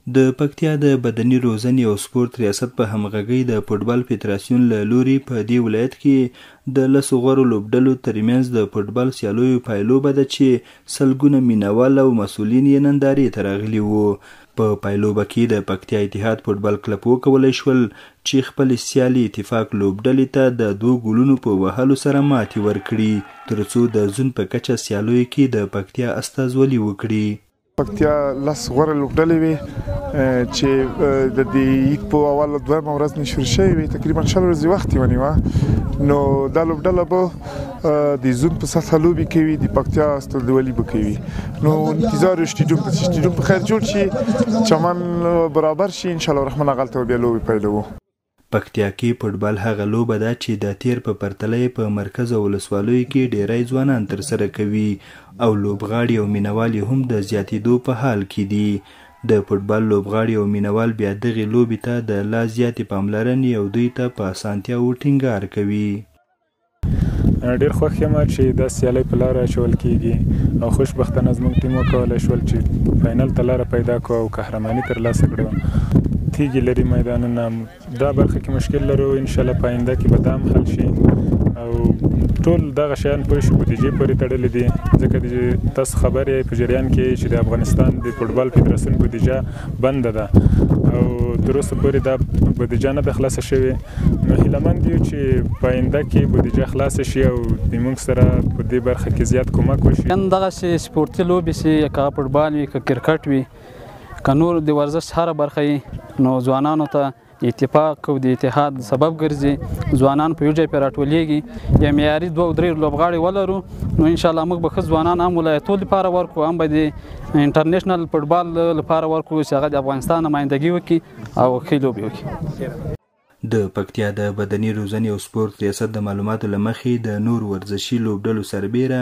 د پکتیا د بدني روزنې او سپورت ریاست په همغږۍ د فوټبال فدراسیون له لوري په دې ولایت کې د 10 غوره لوبډلو ترمنځ د فوټبال سیالیو پایلوبه ده چې سلګونه مینوال او مسؤلین یې نندارې ته راغلي وو. په پایلوبه کې د پکتیا اتحاد فوټبال کلب وکولی شول چې خپل سیالي اتفاق لوبډلې ته د 2 ګولونو په وهلو سره ماتې ورکړي ترڅو د زون په کچه سیالیو کې د پکتیا استازولي وکړي. پکتیا 10 غوره لوبډلې وې چې د دې عید په اوله دویمه ورځ نشر شوې وې، تقریبا 6 ورځې وخت یې ونیوه. نو دا لوبډله به د زون په سطحه لوبې کوي، د پکتیا استازولي به کوي. نو انتظار سټیډیوم په خیر جوړ شي، چمن برابر شي، انشاءالله الرحمن هغلته بیا لوبې پیلوو. پکتیا کې فوټبال هغه لوبه ده چې د تیر په پرتله په مرکز او ولسوالیو کې ډیری ځوانان ترسره کوي او لوبغاړي او مینوال هم د زیاتېدو په حال کې دي. د فوټبال لوبغاړي او مینوال بیا دغې لوبې ته د لا زیاتې پاملرنې او دوی ته په اسانتیاوو ټینګار کوي. ډېر خوښ یم چې دا سیالۍ په لاره اچول کېږي او خوشبختانه زموږ ټیم وکولی شول چې فاینل ته لاره پیدا کړو او قهرماني ترلاسه کړو. تیږې لري میدانونه، دا برخه کې مشکل لرو، انشاءالله په آینده کې به دا هم حل شي او ټول دغه شیان پوه شو بودیجې پورې تړلې دي، ځکه چې تاسو خبر یې په جریان کې چې د افغانستان د فوټبال فدراسیون بودیجه بنده ده او تر اوسه پورې دا بودیجه نه ده خلاصه شوې. نو هیلهمند یو چې په آینده کې بودیجه خلاصه شي او زموږ سره په دې برخه کې زیات کومک وشي. دغسې سپورتي لوبې چې که فوټبال وي که کرکټ وي که نور د ورزش هره برخه وي نو ځوانانو ته اتفاق او د اتحاد سبب ګرځي. ځوانان په یو ځای پرې راټولېږي، یا معیاري 2-3 لوبغاړي ولرو نو انشاءالله موږ به ښه ځوانان هم ولایتو لپاره ورکړو، هم به د انټرنیشنل فوټبال لپاره ورکړو چې هغه د افغانستان نمایندګي وکړي او ښې لوبې وکړي. د پکتیا د بدني روزنې او سپورت ریاست د معلوماتو له مخې د نور ورزشي لوبډلو سربیره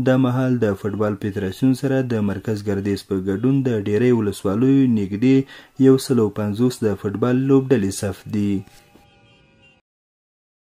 د مهال د فوټبال فدراسیون سره د مرکز ګردیز په ګډون د ډیری ولسوالیو نږدې 150 د فوټبال لوبډلې صف دي.